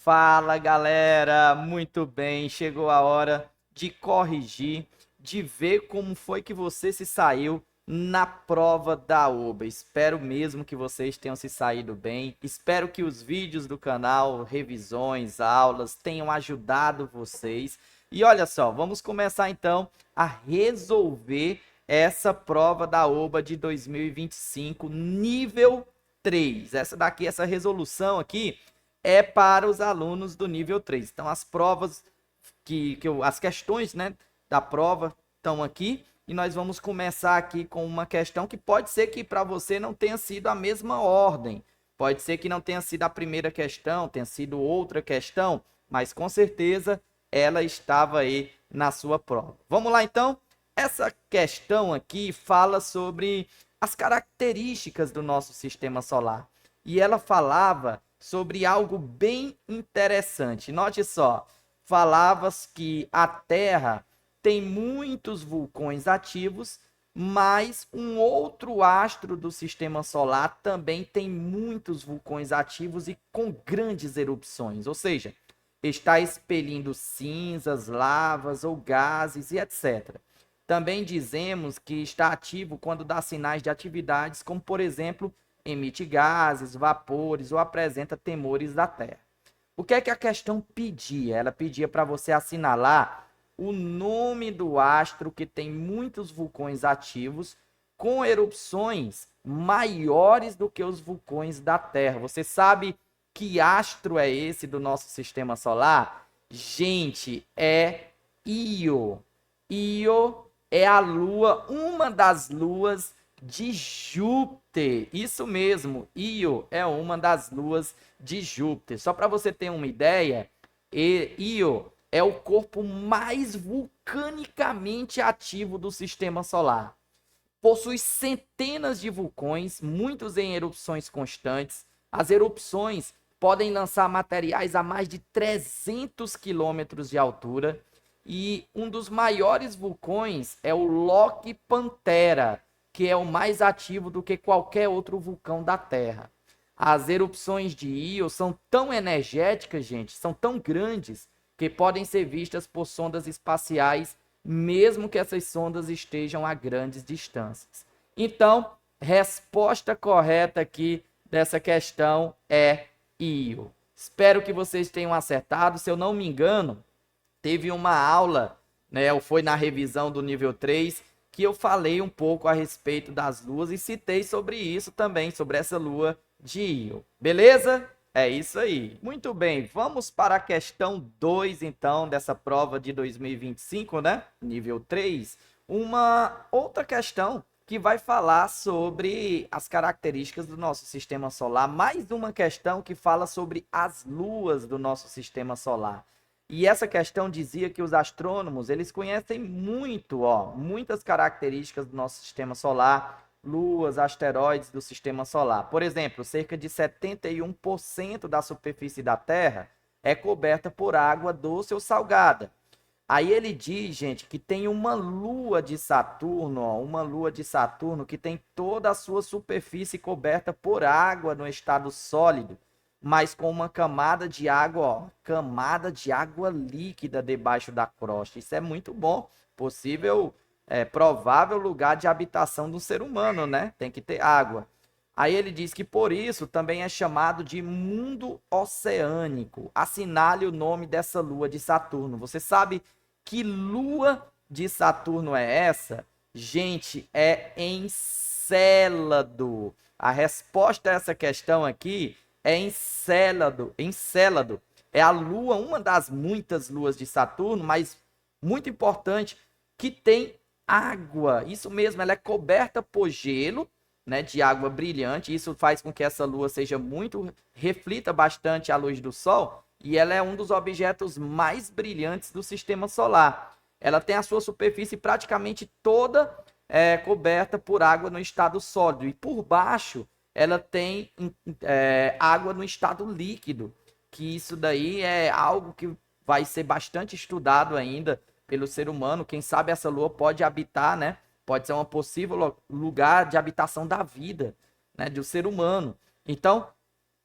Fala galera, muito bem, chegou a hora de corrigir, de ver como foi que você se saiu na prova da OBA. Espero mesmo que vocês tenham se saído bem, espero que os vídeos do canal, revisões, aulas tenham ajudado vocês. E olha só, vamos começar então a resolver essa prova da OBA de 2025, nível 3. Essa daqui, essa resolução aqui é para os alunos do nível 3. Então, as provas, as questões, né, da prova estão aqui. E nós vamos começar aqui com uma questão que pode ser que para você não tenha sido a mesma ordem. Pode ser que não tenha sido a primeira questão, tenha sido outra questão, mas com certeza ela estava aí na sua prova. Vamos lá então? Essa questão aqui fala sobre as características do nosso sistema solar. E ela falava sobre algo bem interessante. Note só, falavas que a Terra tem muitos vulcões ativos, mas um outro astro do sistema solar também tem muitos vulcões ativos e com grandes erupções, ou seja, está expelindo cinzas, lavas ou gases e etc. Também dizemos que está ativo quando dá sinais de atividades, como por exemplo, emite gases, vapores ou apresenta temores da Terra. O que é que a questão pedia? Ela pedia para você assinalar o nome do astro que tem muitos vulcões ativos com erupções maiores do que os vulcões da Terra. Você sabe que astro é esse do nosso sistema solar? Gente, é Io. Io é a lua, uma das luas de Júpiter. Isso mesmo, Io é uma das luas de Júpiter. Só para você ter uma ideia, Io é o corpo mais vulcanicamente ativo do sistema solar. Possui centenas de vulcões, muitos em erupções constantes. As erupções podem lançar materiais a mais de 300 quilômetros de altura. E um dos maiores vulcões é o Loki Pantera, que é o mais ativo do que qualquer outro vulcão da Terra. As erupções de Io são tão energéticas, gente, são tão grandes, que podem ser vistas por sondas espaciais, mesmo que essas sondas estejam a grandes distâncias. Então, resposta correta aqui dessa questão é Io. Espero que vocês tenham acertado. Se eu não me engano, teve uma aula, né, ou foi na revisão do nível 3, que eu falei um pouco a respeito das luas e citei sobre isso também, sobre essa lua de Io. Beleza? É isso aí. Muito bem, vamos para a questão 2, então, dessa prova de 2025, né? Nível 3. Uma outra questão que vai falar sobre as características do nosso sistema solar. Mais uma questão que fala sobre as luas do nosso sistema solar. E essa questão dizia que os astrônomos, eles conhecem muito, muitas características do nosso sistema solar, luas, asteroides do sistema solar. Por exemplo, cerca de 71% da superfície da Terra é coberta por água doce ou salgada. Aí ele diz, gente, que tem uma lua de Saturno, uma lua de Saturno que tem toda a sua superfície coberta por água no estado sólido, mas com uma camada de água, camada de água líquida debaixo da crosta. Isso é muito bom, possível, provável lugar de habitação do ser humano, né? Tem que ter água. Aí ele diz que por isso também é chamado de mundo oceânico. Assinale o nome dessa lua de Saturno. Você sabe que lua de Saturno é essa? Gente, é Encélado. A resposta a essa questão aqui é Encélado. Encélado é a lua, uma das muitas luas de Saturno, mas muito importante, que tem água. Isso mesmo, ela é coberta por gelo, né, de água brilhante. Isso faz com que essa lua seja muito, reflita bastante a luz do sol, e ela é um dos objetos mais brilhantes do sistema solar. Ela tem a sua superfície praticamente toda coberta por água no estado sólido, e por baixo ela tem água no estado líquido, que isso daí é algo que vai ser bastante estudado ainda pelo ser humano. Quem sabe essa lua pode habitar, né? Pode ser um possível lugar de habitação da vida, né, do ser humano. Então,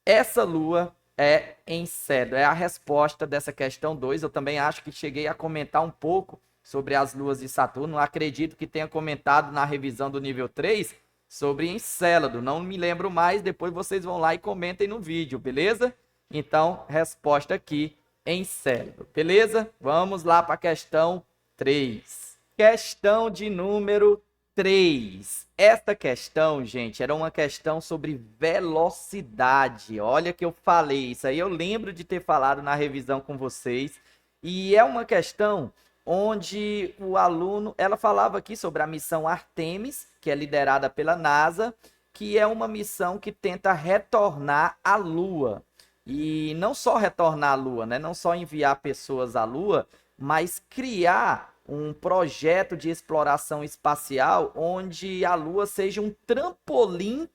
essa lua é Encélado. É a resposta dessa questão 2. Eu também acho que cheguei a comentar um pouco sobre as luas de Saturno. Acredito que tenha comentado na revisão do nível 3 sobre Encélado. Não me lembro mais, depois vocês vão lá e comentem no vídeo, beleza? Então, resposta aqui, Encélado, beleza? Vamos lá para a questão 3. Questão de número 3. Esta questão, gente, era uma questão sobre velocidade. Olha que eu falei, isso aí eu lembro de ter falado na revisão com vocês. E é uma questão onde o aluno, ela falava aqui sobre a missão Artemis, que é liderada pela NASA, que é uma missão que tenta retornar à Lua. E não só retornar à Lua, né? Não só enviar pessoas à Lua, mas criar um projeto de exploração espacial onde a Lua seja um trampolim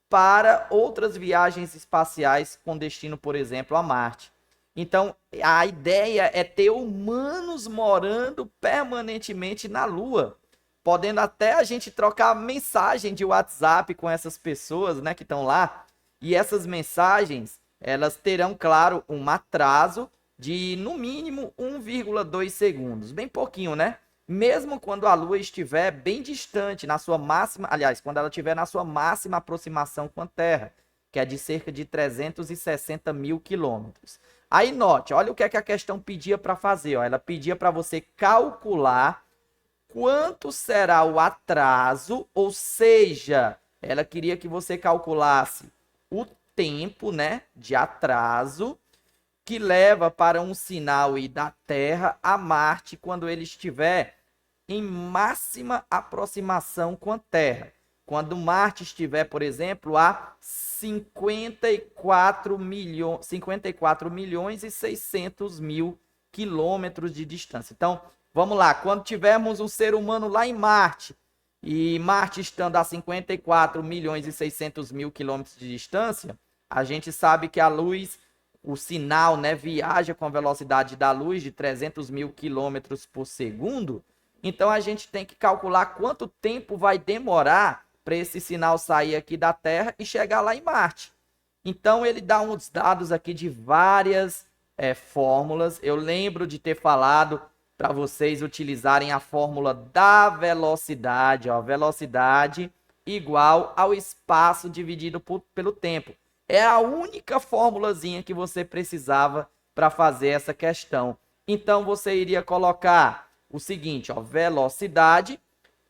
para outras viagens espaciais com destino, por exemplo, a Marte. Então, a ideia é ter humanos morando permanentemente na Lua, podendo até a gente trocar mensagem de WhatsApp com essas pessoas, né, que estão lá. E essas mensagens, elas terão, claro, um atraso de no mínimo 1,2 segundos, bem pouquinho, né? Mesmo quando a Lua estiver bem distante, na sua máxima, aliás, quando ela estiver na sua máxima aproximação com a Terra, que é de cerca de 360 mil quilômetros. Aí note, olha o que é que a questão pedia para fazer. Ó. Ela pedia para você calcular quanto será o atraso, ou seja, ela queria que você calculasse o tempo, né, de atraso que leva para um sinal da Terra a Marte quando ele estiver em máxima aproximação com a Terra. Quando Marte estiver, por exemplo, a 54 milhões e 600 mil quilômetros de distância. Então, vamos lá. Quando tivermos um ser humano lá em Marte, e Marte estando a 54 milhões e 600 mil quilômetros de distância, a gente sabe que a luz, o sinal, né, viaja com a velocidade da luz de 300 mil quilômetros por segundo. Então, a gente tem que calcular quanto tempo vai demorar para esse sinal sair aqui da Terra e chegar lá em Marte. Então, ele dá uns dados aqui de várias fórmulas. Eu lembro de ter falado para vocês utilizarem a fórmula da velocidade. Ó, velocidade igual ao espaço dividido pelo tempo. É a única formulazinha que você precisava para fazer essa questão. Então, você iria colocar o seguinte, ó, velocidade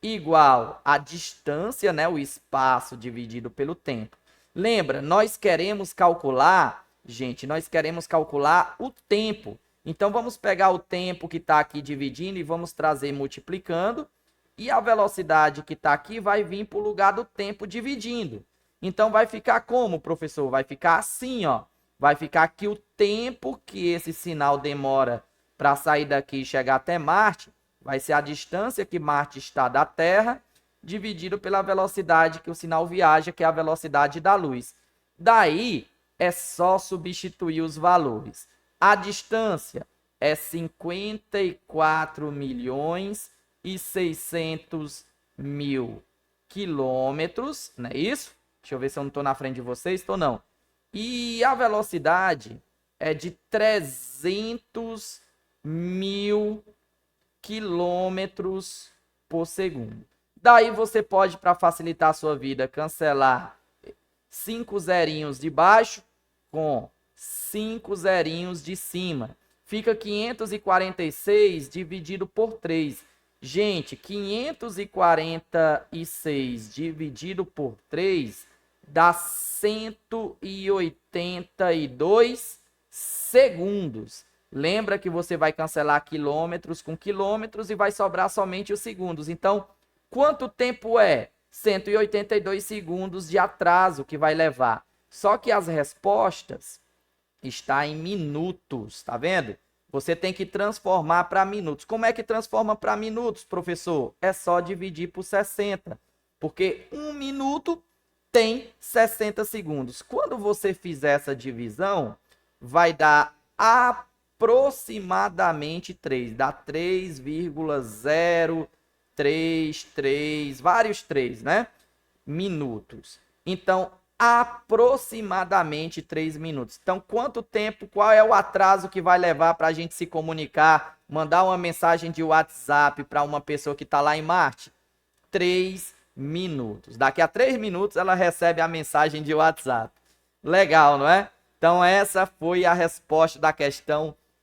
igual a distância, né, o espaço dividido pelo tempo. Lembra, nós queremos calcular, gente, nós queremos calcular o tempo. Então, vamos pegar o tempo que está aqui dividindo e vamos trazer multiplicando. E a velocidade que está aqui vai vir para o lugar do tempo dividindo. Então, vai ficar como, professor? Vai ficar assim, ó. Vai ficar aqui o tempo que esse sinal demora para sair daqui e chegar até Marte. Vai ser a distância que Marte está da Terra, dividido pela velocidade que o sinal viaja, que é a velocidade da luz. Daí, é só substituir os valores. A distância é 54 milhões e 600 mil quilômetros, não é isso? Deixa eu ver se eu não estou na frente de vocês. Estou não. E a velocidade é de 300 mil quilômetros por segundo. Daí você pode, para facilitar a sua vida, cancelar 5 zerinhos de baixo com 5 zerinhos de cima. Fica 546 dividido por 3. Gente, 546 dividido por 3 dá 182 segundos. Lembra que você vai cancelar quilômetros com quilômetros e vai sobrar somente os segundos. Então, quanto tempo é? 182 segundos de atraso que vai levar. Só que as respostas estão em minutos, tá vendo? Você tem que transformar para minutos. Como é que transforma para minutos, professor? É só dividir por 60. Porque 1 minuto tem 60 segundos. Quando você fizer essa divisão, vai dar aproximadamente 3. Dá 3,033, vários 3, né? Minutos. Então, aproximadamente 3 minutos. Então, quanto tempo, qual é o atraso que vai levar para a gente se comunicar, mandar uma mensagem de WhatsApp para uma pessoa que está lá em Marte? 3 minutos. Daqui a 3 minutos ela recebe a mensagem de WhatsApp. Legal, não é? Então, essa foi a resposta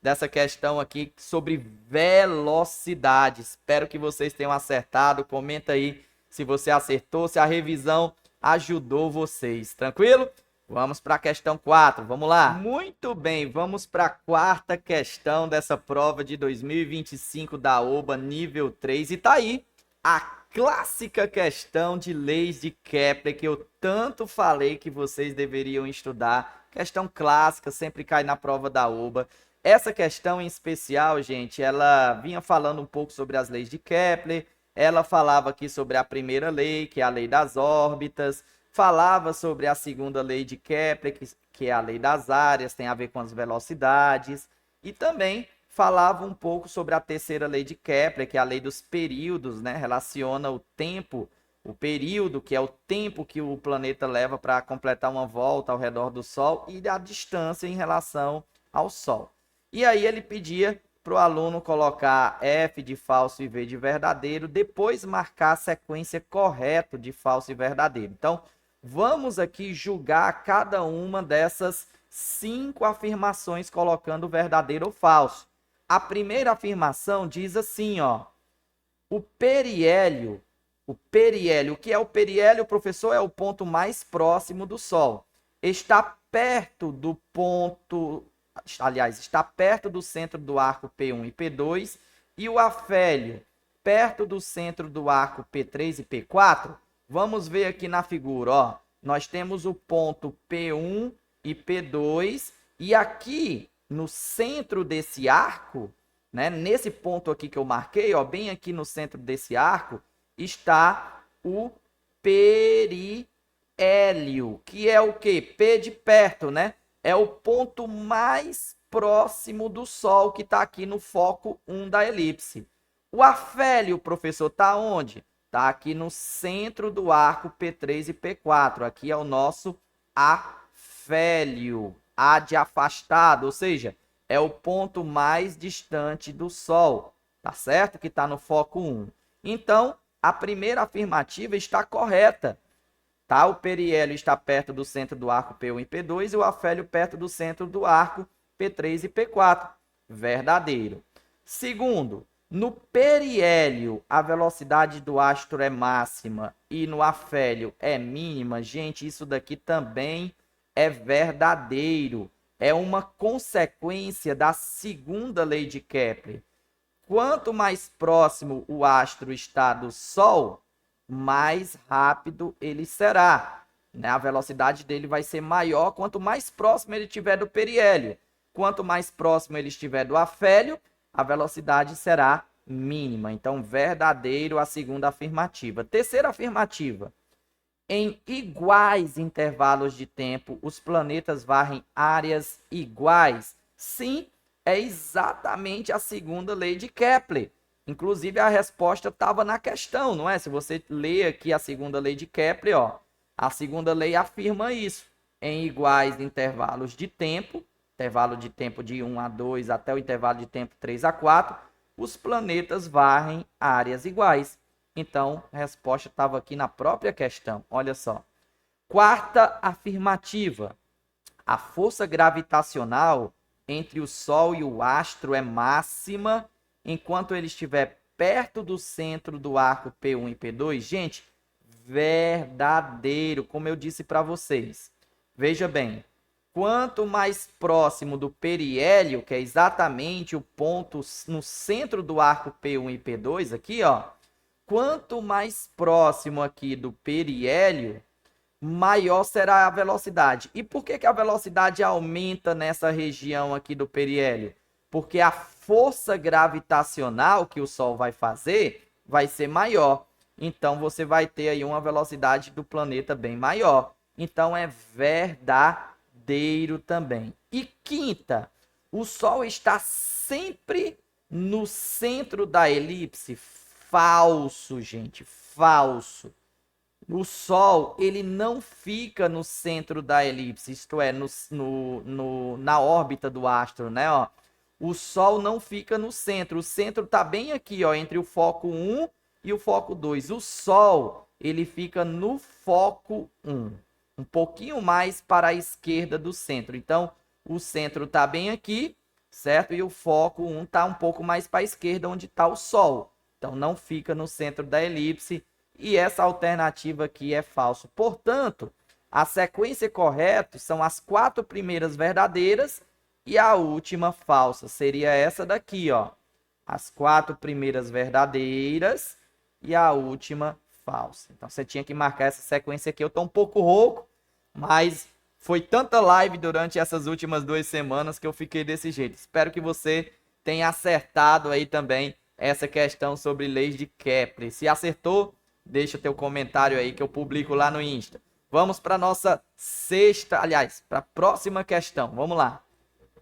dessa questão aqui sobre velocidade. Espero que vocês tenham acertado. Comenta aí se você acertou, se a revisão ajudou vocês. Tranquilo? Vamos para a questão 4. Vamos lá. Muito bem, vamos para a quarta questão dessa prova de 2025 da OBA nível 3. E tá aí a clássica questão de leis de Kepler que eu tanto falei que vocês deveriam estudar. Questão clássica, sempre cai na prova da OBA. Essa questão em especial, gente, ela vinha falando um pouco sobre as leis de Kepler. Ela falava aqui sobre a primeira lei, que é a lei das órbitas, falava sobre a segunda lei de Kepler, que é a lei das áreas, tem a ver com as velocidades, e também falava um pouco sobre a terceira lei de Kepler, que é a lei dos períodos, né? Relaciona o tempo, o período, que é o tempo que o planeta leva para completar uma volta ao redor do Sol, e a distância em relação ao Sol. E aí ele pedia para o aluno colocar F de falso e V de verdadeiro, depois marcar a sequência correta de falso e verdadeiro. Então, vamos aqui julgar cada uma dessas 5 afirmações colocando verdadeiro ou falso. A primeira afirmação diz assim, ó: o periélio, o que é o periélio, professor? É o ponto mais próximo do Sol. Está perto do ponto, aliás, está perto do centro do arco P1 e P2, e o afélio perto do centro do arco P3 e P4. Vamos ver aqui na figura, ó. Nós temos o ponto P1 e P2, e aqui no centro desse arco, né, nesse ponto aqui que eu marquei, ó, bem aqui no centro desse arco, está o periélio, que é o quê? P de perto, né? É o ponto mais próximo do Sol, que está aqui no foco 1 da elipse. O afélio, professor, está onde? Está aqui no centro do arco P3 e P4. Aqui é o nosso afélio. A de afastado, ou seja, é o ponto mais distante do Sol. Tá certo? Que está no foco 1. Então, a primeira afirmativa está correta. Tá? O periélio está perto do centro do arco P1 e P2 e o afélio perto do centro do arco P3 e P4. Verdadeiro. Segundo, no periélio a velocidade do astro é máxima e no afélio é mínima. Gente, isso daqui também é verdadeiro. É uma consequência da segunda lei de Kepler. Quanto mais próximo o astro está do Sol, mais rápido ele será. Né? A velocidade dele vai ser maior quanto mais próximo ele estiver do periélio. Quanto mais próximo ele estiver do afélio, a velocidade será mínima. Então, verdadeiro a segunda afirmativa. Terceira afirmativa. Em iguais intervalos de tempo, os planetas varrem áreas iguais. Sim, é exatamente a segunda lei de Kepler. Inclusive, a resposta estava na questão, não é? Se você ler aqui a segunda lei de Kepler, ó, a segunda lei afirma isso. Em iguais intervalos de tempo, intervalo de tempo de 1 a 2 até o intervalo de tempo 3 a 4, os planetas varrem áreas iguais. Então, a resposta estava aqui na própria questão. Olha só. Quarta afirmativa. A força gravitacional entre o Sol e o astro é máxima enquanto ele estiver perto do centro do arco P1 e P2. Gente, verdadeiro, como eu disse para vocês. Veja bem, quanto mais próximo do periélio, que é exatamente o ponto no centro do arco P1 e P2, aqui, ó. Quanto mais próximo aqui do periélio, maior será a velocidade. E por que a velocidade aumenta nessa região aqui do periélio? Porque a força gravitacional que o Sol vai fazer vai ser maior. Então, você vai ter aí uma velocidade do planeta bem maior. Então, é verdadeiro também. E quinta, o Sol está sempre no centro da elipse. Falso, gente, falso. O Sol, ele não fica no centro da elipse, isto é, na órbita do astro, né? Ó. O Sol não fica no centro. O centro está bem aqui, ó, entre o foco 1 e o foco 2. O Sol, ele fica no foco 1, um pouquinho mais para a esquerda do centro. Então, o centro está bem aqui, certo? E o foco 1 está um pouco mais para a esquerda, onde está o Sol. Então, não fica no centro da elipse. E essa alternativa aqui é falso. Portanto, a sequência correta são as 4 primeiras verdadeiras e a última falsa. Seria essa daqui, ó. As 4 primeiras verdadeiras e a última falsa. Então, você tinha que marcar essa sequência aqui. Eu tô um pouco rouco, mas foi tanta live durante essas últimas 2 semanas que eu fiquei desse jeito. Espero que você tenha acertado aí também essa questão sobre leis de Kepler. Se acertou, deixa teu comentário aí que eu publico lá no Insta. Vamos para nossa para a próxima questão. Vamos lá.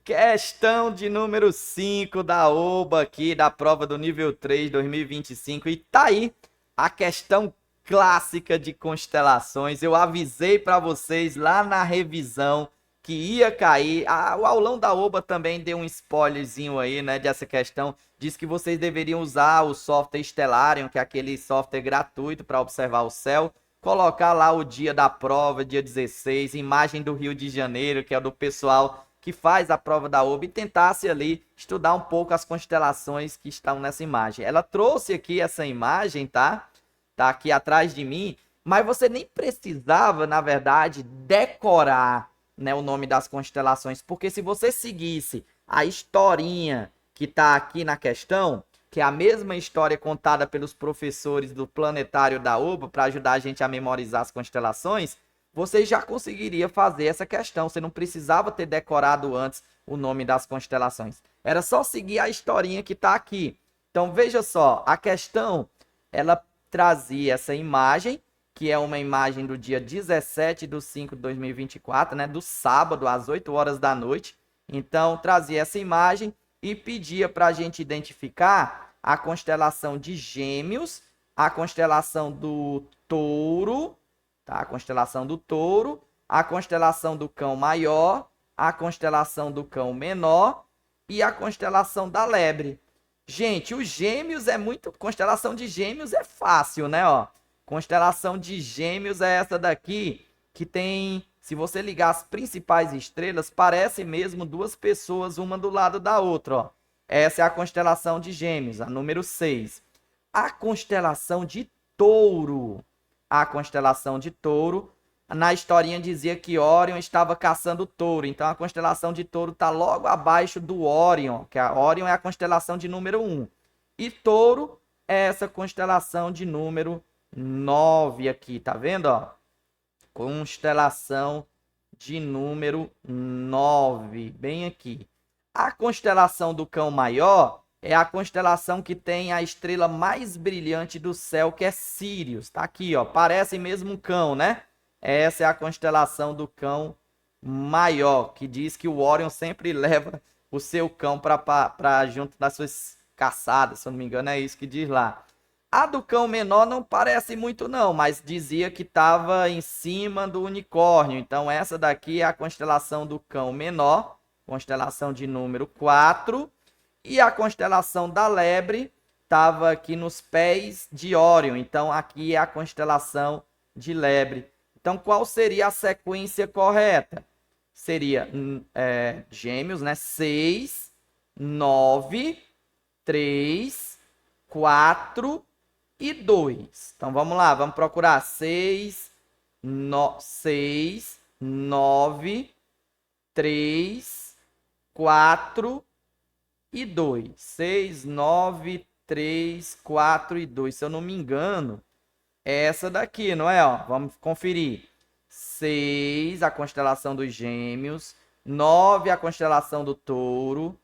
Questão de número 5 da OBA aqui, da prova do nível 3 2025. E tá aí a questão clássica de constelações. Eu avisei para vocês lá na revisão que ia cair. O aulão da OBA também deu um spoilerzinho aí, né, dessa questão. Diz que vocês deveriam usar o software Stellarium, que é aquele software gratuito para observar o céu. Colocar lá o dia da prova, dia 16, imagem do Rio de Janeiro, que é do pessoal que faz a prova da OBA, e tentasse ali estudar um pouco as constelações que estão nessa imagem. Ela trouxe aqui essa imagem, tá? Tá aqui atrás de mim, mas você nem precisava, na verdade, decorar, né, o nome das constelações, porque se você seguisse a historinha que tá aqui na questão, que é a mesma história contada pelos professores do planetário da OBA para ajudar a gente a memorizar as constelações, você já conseguiria fazer essa questão. Você não precisava ter decorado antes o nome das constelações. Era só seguir a historinha que está aqui. Então, veja só, a questão, ela trazia essa imagem, que é uma imagem do dia 17 de 5 de 2024, né, do sábado, às 8 horas da noite. Então, trazia essa imagem e pedia para a gente identificar a constelação de Gêmeos, a constelação do Touro, tá? A constelação do Touro, a constelação do Cão Maior, a constelação do Cão Menor e a constelação da Lebre. Gente, os Gêmeos é muito... Constelação de Gêmeos é fácil, né? Ó, constelação de Gêmeos é essa daqui, que tem... Se você ligar as principais estrelas, parece mesmo 2 pessoas, uma do lado da outra, ó. Essa é a constelação de Gêmeos, a número 6. A constelação de Touro. A constelação de Touro, na historinha dizia que Órion estava caçando Touro. Então, a constelação de Touro está logo abaixo do Órion, que a Órion é a constelação de número 1. E Touro é essa constelação de número 9 aqui, tá vendo, ó? Constelação de número 9, bem aqui. A constelação do Cão Maior é a constelação que tem a estrela mais brilhante do céu, que é Sírius. Tá aqui, ó. Parece mesmo um cão, né? Essa é a constelação do Cão Maior, que diz que o Órion sempre leva o seu cão para junto das suas caçadas, se eu não me engano, é isso que diz lá. A do Cão Menor não parece muito não, mas dizia que estava em cima do unicórnio. Então essa daqui é a constelação do Cão Menor, constelação de número 4. E a constelação da Lebre estava aqui nos pés de Órion. Então aqui é a constelação de Lebre. Então qual seria a sequência correta? Seria Gêmeos, né? 6, 9, 3, 4... e 2. Então vamos lá, vamos procurar 6, 9, 3, 4 e 2. 6, 9, 3, 4 e 2. Se eu não me engano, é essa daqui, não é? Ó, vamos conferir. 6, a constelação dos Gêmeos. 9, a constelação do Touro.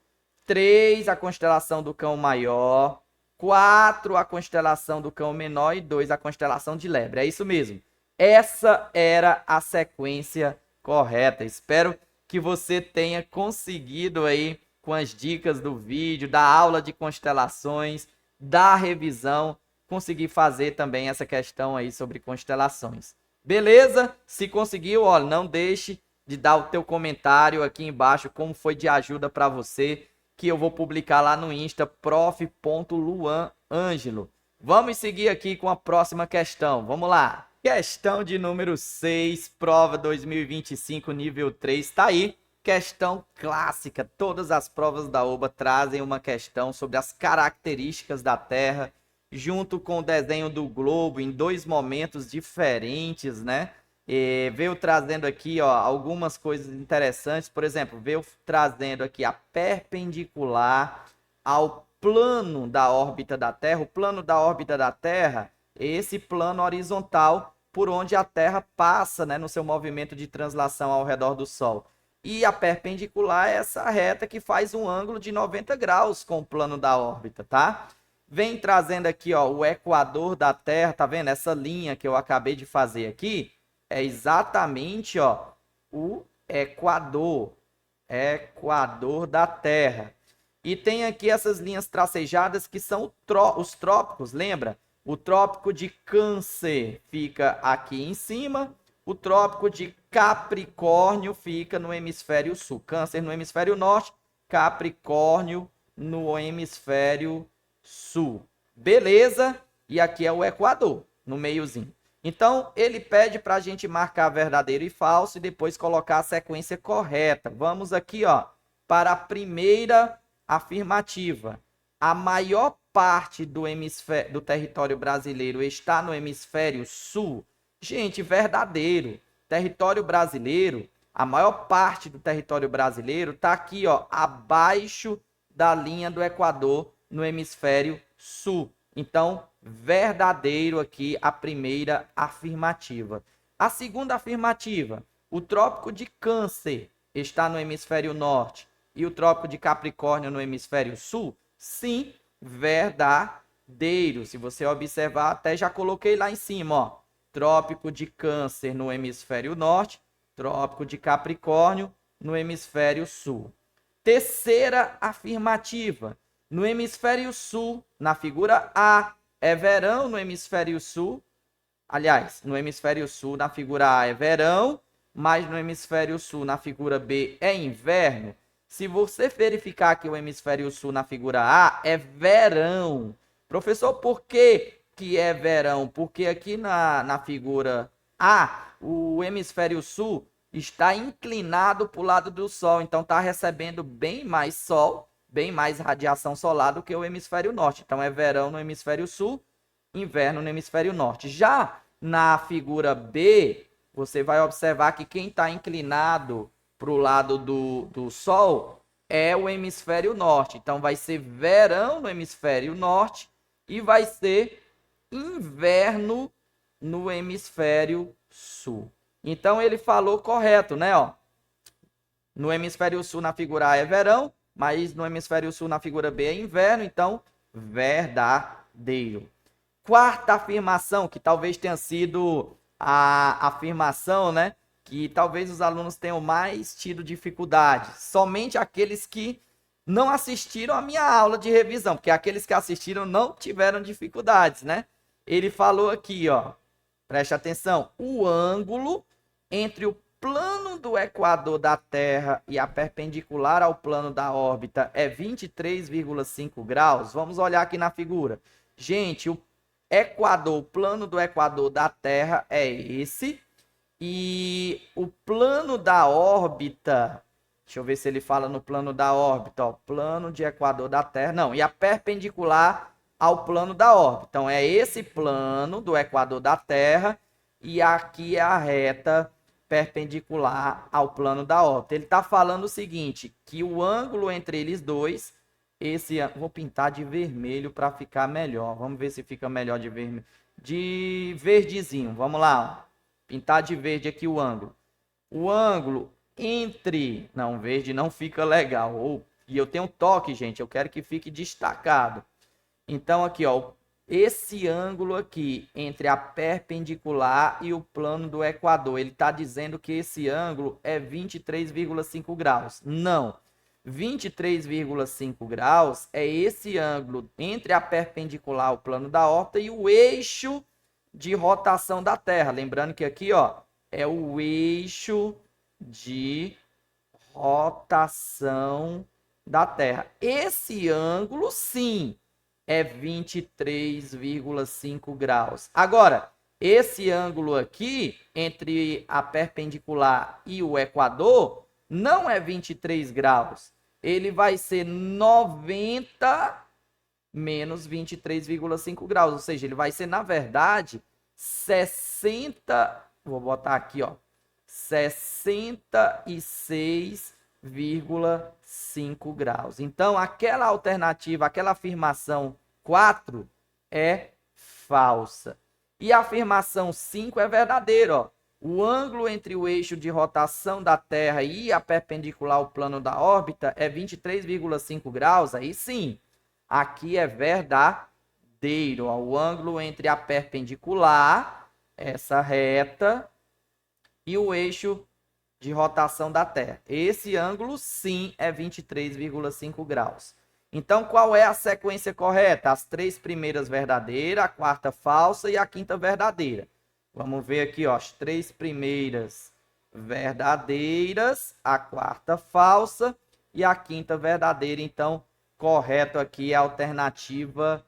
3, a constelação do Cão Maior. 4, a constelação do Cão Menor e 2, a constelação de Lebre. É isso mesmo. Essa era a sequência correta. Espero que você tenha conseguido aí, com as dicas do vídeo, da aula de constelações, da revisão, conseguir fazer também essa questão aí sobre constelações. Beleza? Se conseguiu, ó, não deixe de dar o teu comentário aqui embaixo, como foi de ajuda para você, que eu vou publicar lá no Insta, prof.luanangelo. Vamos seguir aqui com a próxima questão. Vamos lá. Questão de número 6, prova 2025, nível 3. Tá aí. Questão clássica. Todas as provas da OBA trazem uma questão sobre as características da Terra, junto com o desenho do globo em dois momentos diferentes, né? Veio trazendo aqui, ó, algumas coisas interessantes. Por exemplo, veio trazendo aqui a perpendicular ao plano da órbita da Terra. O plano da órbita da Terra é esse plano horizontal por onde a Terra passa, né, no seu movimento de translação ao redor do Sol. E a perpendicular é essa reta que faz um ângulo de 90 graus com o plano da órbita, tá? Vem trazendo aqui, ó, o equador da Terra, tá vendo? Essa linha que eu acabei de fazer aqui é exatamente, ó, o equador da Terra. E tem aqui essas linhas tracejadas que são os trópicos, lembra? O trópico de Câncer fica aqui em cima, o trópico de Capricórnio fica no hemisfério sul. Câncer no hemisfério norte, Capricórnio no hemisfério sul. Beleza? E aqui é o equador, no meiozinho. Então, ele pede para a gente marcar verdadeiro e falso e depois colocar a sequência correta. Vamos aqui, ó, para a primeira afirmativa. A maior parte do território brasileiro está no hemisfério sul? Gente, verdadeiro. Território brasileiro, a maior parte do território brasileiro está aqui, ó, abaixo da linha do Equador, no hemisfério sul. Então, verdadeiro aqui a primeira afirmativa. A segunda afirmativa, o trópico de Câncer está no hemisfério norte e o trópico de Capricórnio no hemisfério sul? Sim, verdadeiro. Se você observar, até já coloquei lá em cima, ó. Trópico de Câncer no hemisfério norte, trópico de Capricórnio no hemisfério sul. Terceira afirmativa, no hemisfério sul, na figura A, é verão no hemisfério sul. Aliás, no hemisfério sul, na figura A, é verão, mas no hemisfério sul, na figura B, é inverno. Se você verificar aqui o hemisfério sul na figura A, é verão. Professor, por que é verão? Porque aqui na figura A, o hemisfério sul está inclinado para o lado do Sol. Então, está recebendo bem mais Sol, bem mais radiação solar do que o hemisfério norte. Então, é verão no hemisfério sul, inverno no hemisfério norte. Já na figura B, você vai observar que quem está inclinado para o lado do Sol é o hemisfério norte. Então, vai ser verão no hemisfério norte e vai ser inverno no hemisfério sul. Então, ele falou correto, né? Ó, no hemisfério sul, na figura A, é verão, mas no hemisfério sul, na figura B, é inverno. Então, verdadeiro. Quarta afirmação, que talvez tenha sido a afirmação, né, que talvez os alunos tenham mais tido dificuldade. Somente aqueles que não assistiram a minha aula de revisão, porque aqueles que assistiram não tiveram dificuldades, né? Ele falou aqui, ó, preste atenção, o ângulo entre o plano do equador da Terra e a perpendicular ao plano da órbita é 23,5 graus. Vamos olhar aqui na figura. Gente, o equador, o plano do equador da Terra é esse. E o plano da órbita, deixa eu ver se ele fala no plano da órbita, ó, plano de equador da Terra, não, e a perpendicular ao plano da órbita. Então, é esse plano do equador da Terra e aqui é a reta perpendicular ao plano da órbita. Ele está falando o seguinte, que o ângulo entre eles dois, vou pintar de vermelho para ficar melhor. Vamos ver se fica melhor de vermelho. De verdezinho, vamos lá, ó. Pintar de verde aqui o ângulo. O ângulo entre... Não, verde não fica legal. E eu tenho toque, gente. Eu quero que fique destacado. Então, aqui, ó. Esse ângulo aqui, entre a perpendicular e o plano do equador, ele está dizendo que esse ângulo é 23,5 graus. Não. 23,5 graus é esse ângulo entre a perpendicular ao plano da órbita e o eixo de rotação da Terra. Lembrando que aqui, ó, é o eixo de rotação da Terra. Esse ângulo, sim, é 23,5 graus. Agora, esse ângulo aqui, entre a perpendicular e o equador, não é 23 graus. Ele vai ser 90 menos 23,5 graus. Ou seja, ele vai ser, na verdade, 60... Vou botar aqui, ó. 66,5 graus. Então, aquela alternativa, aquela afirmação 4 é falsa. E a afirmação 5 é verdadeira, ó. O ângulo entre o eixo de rotação da Terra e a perpendicular ao plano da órbita é 23,5 graus. Aí sim, aqui é verdadeiro, ó. O ângulo entre a perpendicular, essa reta, e o eixo de rotação da Terra. Esse ângulo, sim, é 23,5 graus. Então, qual é a sequência correta? As 3 primeiras verdadeiras, a 4ª falsa e a 5ª verdadeira. Vamos ver aqui, ó, as 3 primeiras verdadeiras, a 4ª falsa e a 5ª verdadeira. Então, correto aqui é a alternativa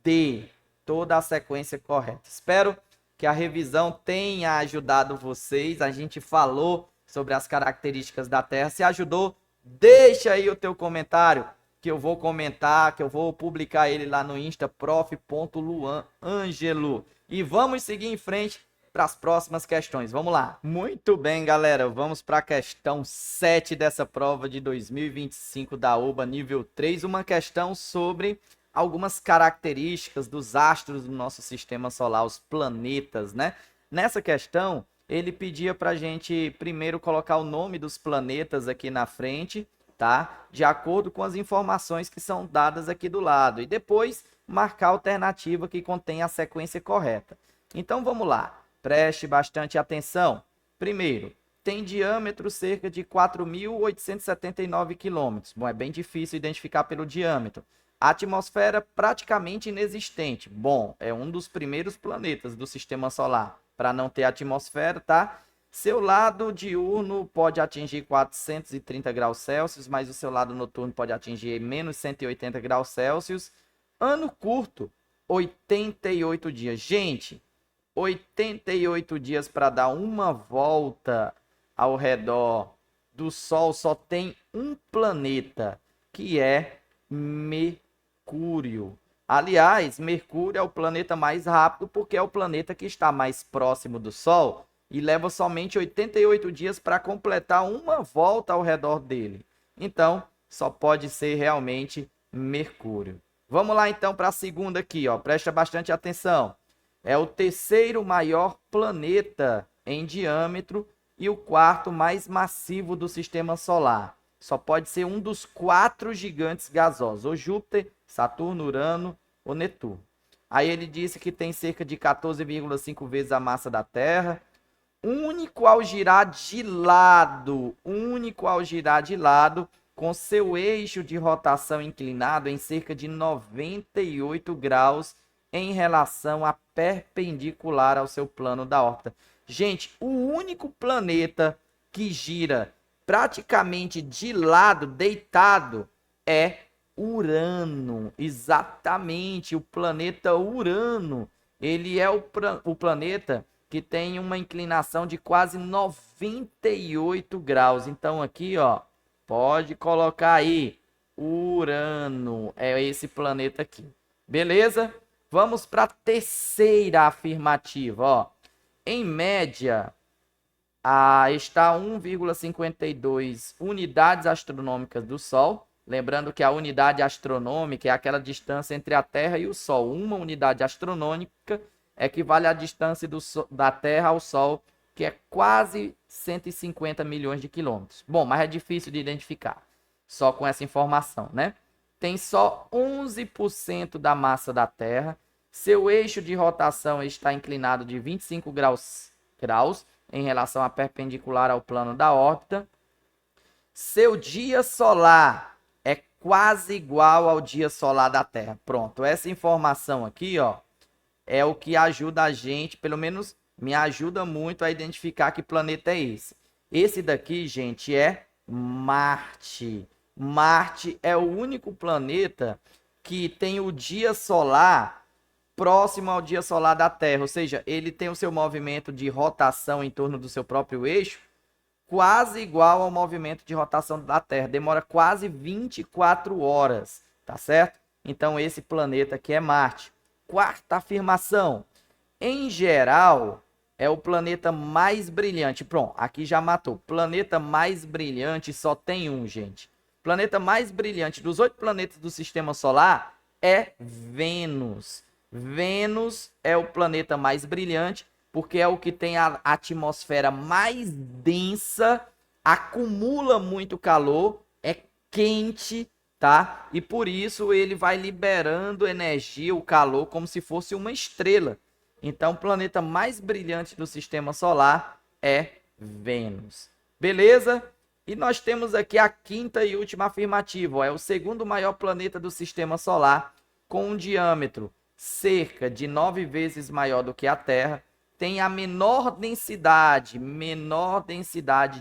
D. Toda a sequência correta. Espero que a revisão tenha ajudado vocês. A gente falou sobre as características da Terra. Se ajudou, deixa aí o teu comentário, que eu vou comentar, que eu vou publicar ele lá no Insta, prof.luanangelo. E vamos seguir em frente para as próximas questões. Vamos lá. Muito bem, galera. Vamos para a questão 7 dessa prova de 2025 da OBA nível 3. Uma questão sobre algumas características dos astros do nosso sistema solar, os planetas, né? Nessa questão, ele pedia para a gente primeiro colocar o nome dos planetas aqui na frente, tá? De acordo com as informações que são dadas aqui do lado. E depois marcar a alternativa que contém a sequência correta. Então vamos lá. Preste bastante atenção. Primeiro, tem diâmetro cerca de 4.879 quilômetros. Bom, é bem difícil identificar pelo diâmetro. A atmosfera praticamente inexistente. Bom, é um dos primeiros planetas do sistema solar para não ter atmosfera, tá? Seu lado diurno pode atingir 430 graus Celsius, mas o seu lado noturno pode atingir menos 180 graus Celsius. Ano curto, 88 dias. Gente, 88 dias para dar uma volta ao redor do Sol. Só tem um planeta, que é Mercúrio. Aliás, Mercúrio é o planeta mais rápido porque é o planeta que está mais próximo do Sol e leva somente 88 dias para completar uma volta ao redor dele. Então, só pode ser realmente Mercúrio. Vamos lá então para a segunda aqui, ó. Presta bastante atenção. É o terceiro maior planeta em diâmetro e o quarto mais massivo do sistema solar. Só pode ser um dos 4 gigantes gasosos, ou Júpiter, Saturno, Urano ou Netuno. Aí ele disse que tem cerca de 14,5 vezes a massa da Terra. Único ao girar de lado, com seu eixo de rotação inclinado em cerca de 98 graus em relação à perpendicular ao seu plano da órbita. Gente, o único planeta que gira praticamente de lado, deitado, é Urano. Exatamente, o planeta Urano. Ele é o planeta que tem uma inclinação de quase 98 graus. Então aqui, ó, pode colocar aí, Urano é esse planeta aqui. Beleza? Vamos para a terceira afirmativa, ó. Em média, está 1,52 unidades astronômicas do Sol. Lembrando que a unidade astronômica é aquela distância entre a Terra e o Sol. Uma unidade astronômica equivale à distância da Terra ao Sol, que é quase 150 milhões de quilômetros. Bom, mas é difícil de identificar, só com essa informação, né? Tem só 11% da massa da Terra. Seu eixo de rotação está inclinado de 25 graus em relação à perpendicular ao plano da órbita. Seu dia solar é quase igual ao dia solar da Terra. Pronto, essa informação aqui, ó, é o que ajuda a gente, pelo menos me ajuda muito a identificar que planeta é esse. Esse daqui, gente, é Marte. Marte é o único planeta que tem o dia solar próximo ao dia solar da Terra, ou seja, ele tem o seu movimento de rotação em torno do seu próprio eixo quase igual ao movimento de rotação da Terra. Demora quase 24 horas, tá certo? Então esse planeta aqui é Marte. Quarta afirmação. Em geral, é o planeta mais brilhante. Pronto, aqui já matou. Planeta mais brilhante só tem um, gente. Planeta mais brilhante dos 8 planetas do Sistema Solar é Vênus. Vênus é o planeta mais brilhante porque é o que tem a atmosfera mais densa, acumula muito calor, é quente, tá? E por isso ele vai liberando energia, o calor, como se fosse uma estrela. Então, o planeta mais brilhante do Sistema Solar é Vênus. Beleza? E nós temos aqui a quinta e última afirmativa. Ó, é o segundo maior planeta do Sistema Solar, com um diâmetro cerca de 9 vezes maior do que a Terra. Tem a menor densidade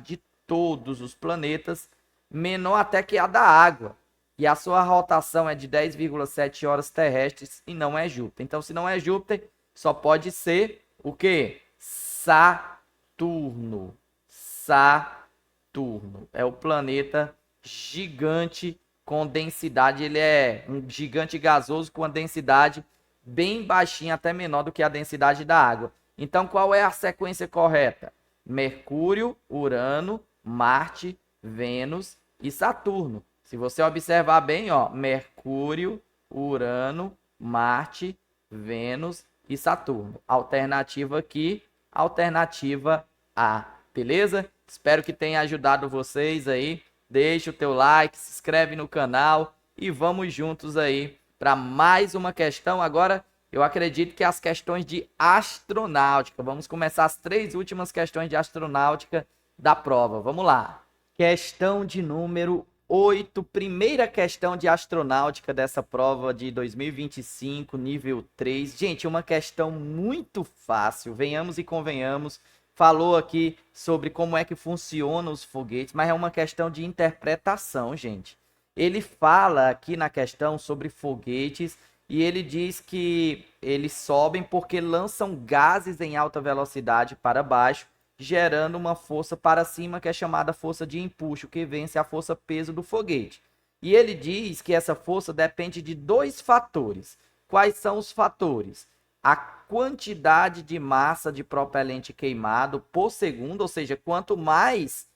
de todos os planetas, menor até que a da água. E a sua rotação é de 10,7 horas terrestres e não é Júpiter. Então, se não é Júpiter, só pode ser o quê? Saturno. Saturno. É o planeta gigante com densidade. Ele é um gigante gasoso com a densidade bem baixinha, até menor do que a densidade da água. Então, qual é a sequência correta? Mercúrio, Urano, Marte, Vênus e Saturno. Se você observar bem, ó, Mercúrio, Urano, Marte, Vênus e Saturno. Alternativa aqui, alternativa A. Beleza? Espero que tenha ajudado vocês aí. Deixa o teu like, se inscreve no canal e vamos juntos aí para mais uma questão. Agora, eu acredito que as questões de astronáutica. Vamos começar as 3 últimas questões de astronáutica da prova. Vamos lá. Questão de número 8. Primeira questão de astronáutica dessa prova de 2025, nível 3. Gente, uma questão muito fácil. Venhamos e convenhamos. Falou aqui sobre como é que funcionam os foguetes, mas é uma questão de interpretação, gente. Ele fala aqui na questão sobre foguetes e ele diz que eles sobem porque lançam gases em alta velocidade para baixo, gerando uma força para cima que é chamada força de empuxo, que vence a força peso do foguete. E ele diz que essa força depende de 2 fatores. Quais são os fatores? A quantidade de massa de propelente queimado por segundo, ou seja, quanto mais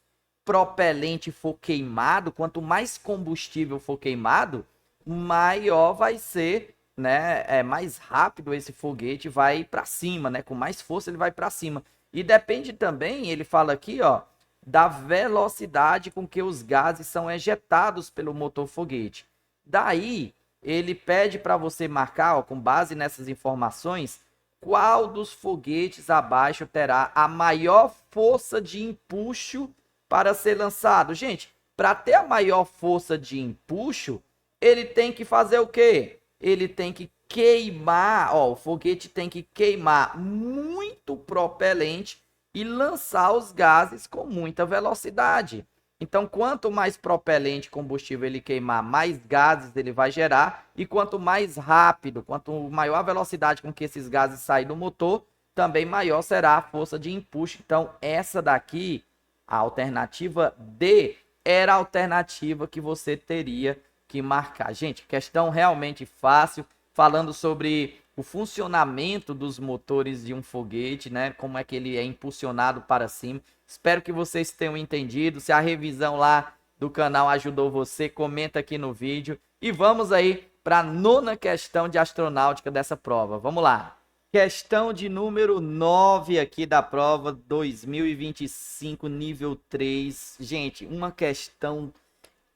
propelente for queimado, quanto mais combustível for queimado, maior vai ser, né? Mais rápido esse foguete vai para cima, né? Com mais força ele vai para cima. E depende também, ele fala aqui, ó, da velocidade com que os gases são ejetados pelo motor foguete. Daí, ele pede para você marcar, ó, com base nessas informações, qual dos foguetes abaixo terá a maior força de empuxo para ser lançado. Gente, para ter a maior força de empuxo, ele tem que fazer o quê? Ele tem que queimar, ó, o foguete tem que queimar muito propelente e lançar os gases com muita velocidade. Então, quanto mais propelente combustível ele queimar, mais gases ele vai gerar. E quanto mais rápido, quanto maior a velocidade com que esses gases saem do motor, também maior será a força de empuxo. Então, essa daqui, a alternativa D, era a alternativa que você teria que marcar. Gente, questão realmente fácil, falando sobre o funcionamento dos motores de um foguete, né? Como é que ele é impulsionado para cima. Espero que vocês tenham entendido. Se a revisão lá do canal ajudou você, comenta aqui no vídeo. E vamos aí para a 9ª questão de astronáutica dessa prova. Vamos lá. Questão de número 9 aqui da prova 2025, nível 3. Gente, uma questão,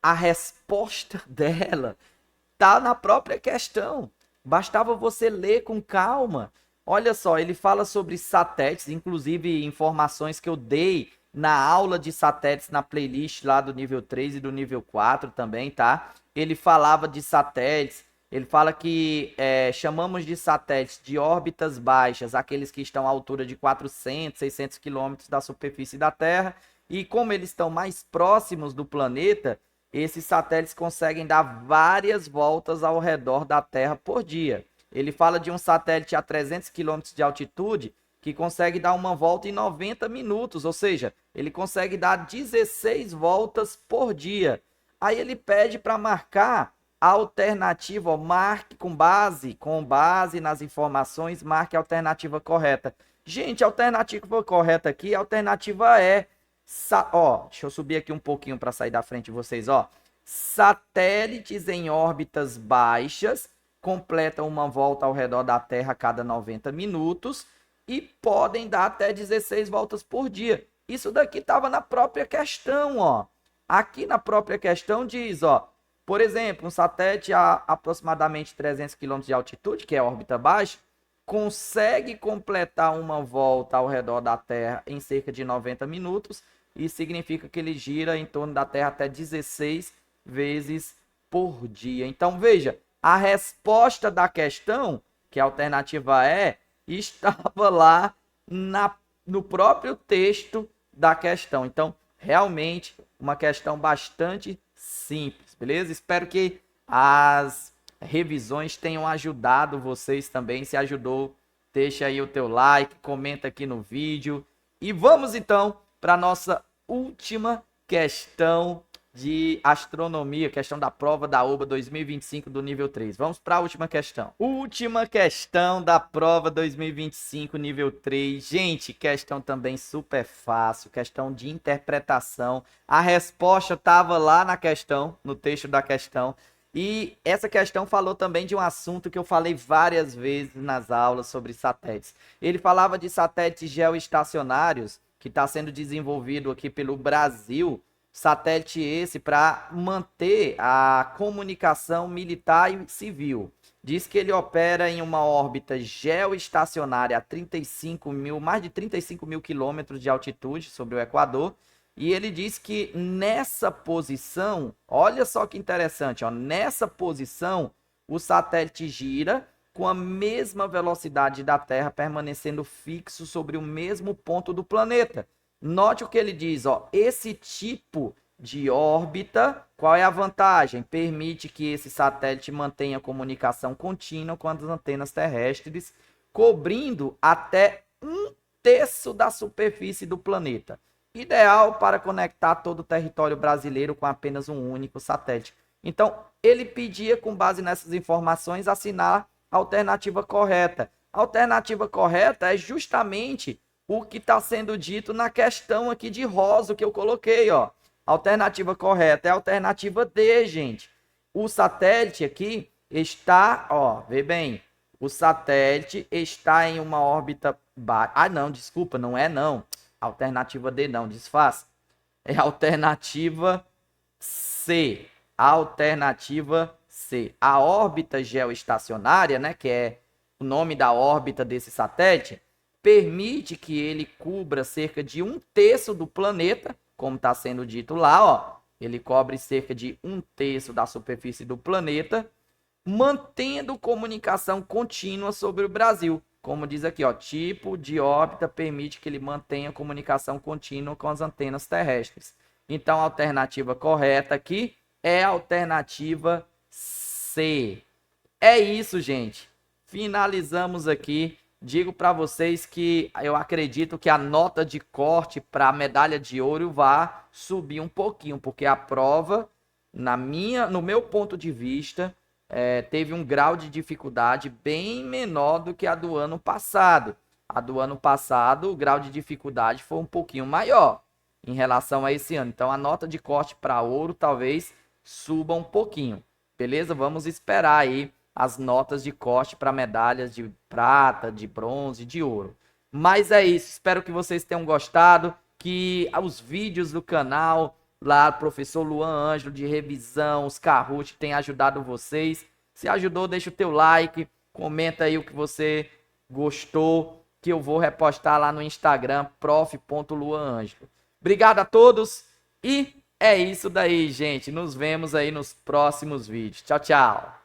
a resposta dela tá na própria questão. Bastava você ler com calma. Olha só, ele fala sobre satélites, inclusive informações que eu dei na aula de satélites, na playlist lá do nível 3 e do nível 4 também, tá? Ele falava de satélites, ele fala que chamamos de satélites de órbitas baixas, aqueles que estão à altura de 400, 600 quilômetros da superfície da Terra, e como eles estão mais próximos do planeta, esses satélites conseguem dar várias voltas ao redor da Terra por dia. Ele fala de um satélite a 300 quilômetros de altitude que consegue dar uma volta em 90 minutos, ou seja, ele consegue dar 16 voltas por dia. Aí ele pede para marcar a alternativa, ó, marque com base nas informações, marque a alternativa correta. Gente, a alternativa correta aqui, a alternativa é, ó, deixa eu subir aqui um pouquinho para sair da frente de vocês, ó. Satélites em órbitas baixas completam uma volta ao redor da Terra a cada 90 minutos e podem dar até 16 voltas por dia. Isso daqui estava na própria questão, ó. Aqui na própria questão diz, ó, por exemplo, um satélite a aproximadamente 300 km de altitude, que é órbita baixa, consegue completar uma volta ao redor da Terra em cerca de 90 minutos. Isso significa que ele gira em torno da Terra até 16 vezes por dia. Então, veja, a resposta da questão, que a alternativa estava lá no próprio texto da questão. Então, realmente, uma questão bastante simples, beleza? Espero que as revisões tenham ajudado vocês também. Se ajudou, deixa aí o teu like, comenta aqui no vídeo. E vamos então para a nossa última questão de astronomia, questão da prova da OBA 2025 do nível 3. Vamos para a última questão. Última questão da prova 2025 nível 3. Gente, questão também super fácil, questão de interpretação. A resposta estava lá na questão, no texto da questão. E essa questão falou também de um assunto que eu falei várias vezes nas aulas sobre satélites. Ele falava de satélites geoestacionários, que está sendo desenvolvido aqui pelo Brasil. Satélite esse para manter a comunicação militar e civil. Diz que ele opera em uma órbita geoestacionária a mais de 35 mil quilômetros de altitude sobre o Equador. E ele diz que nessa posição, olha só que interessante, ó, nessa posição o satélite gira com a mesma velocidade da Terra, permanecendo fixo sobre o mesmo ponto do planeta. Note o que ele diz, ó, esse tipo de órbita, qual é a vantagem? Permite que esse satélite mantenha comunicação contínua com as antenas terrestres, cobrindo até 1/3 da superfície do planeta. Ideal para conectar todo o território brasileiro com apenas um único satélite. Então, ele pedia, com base nessas informações, assinar a alternativa correta. A alternativa correta é justamente o que está sendo dito na questão aqui de rosa que eu coloquei, ó. A alternativa correta é a alternativa D, gente. O satélite aqui está, ó, vê bem, o satélite está em uma órbita baixa. Ah, não, desculpa, não é não. Alternativa D não, desfaz. É a alternativa C. Alternativa C. A órbita geoestacionária, né, que é o nome da órbita desse satélite, permite que ele cubra cerca de 1/3 do planeta, como está sendo dito lá, ó. Ele cobre cerca de 1/3 da superfície do planeta, mantendo comunicação contínua sobre o Brasil. Como diz aqui, ó, tipo de órbita permite que ele mantenha comunicação contínua com as antenas terrestres. Então, a alternativa correta aqui é a alternativa C. É isso, gente. Finalizamos aqui. Digo para vocês que eu acredito que a nota de corte para a medalha de ouro vai subir um pouquinho, porque a prova, no meu ponto de vista, teve um grau de dificuldade bem menor do que a do ano passado. A do ano passado, o grau de dificuldade foi um pouquinho maior em relação a esse ano. Então, a nota de corte para ouro talvez suba um pouquinho. Beleza? Vamos esperar aí as notas de corte para medalhas de prata, de bronze, de ouro. Mas é isso. Espero que vocês tenham gostado, que os vídeos do canal lá, professor Luan Ângelo, de revisão, os Kahoot, tem ajudado vocês. Se ajudou, deixa o teu like, comenta aí o que você gostou, que eu vou repostar lá no Instagram, prof.luanangelo. Obrigado a todos e é isso daí, gente. Nos vemos aí nos próximos vídeos. Tchau, tchau.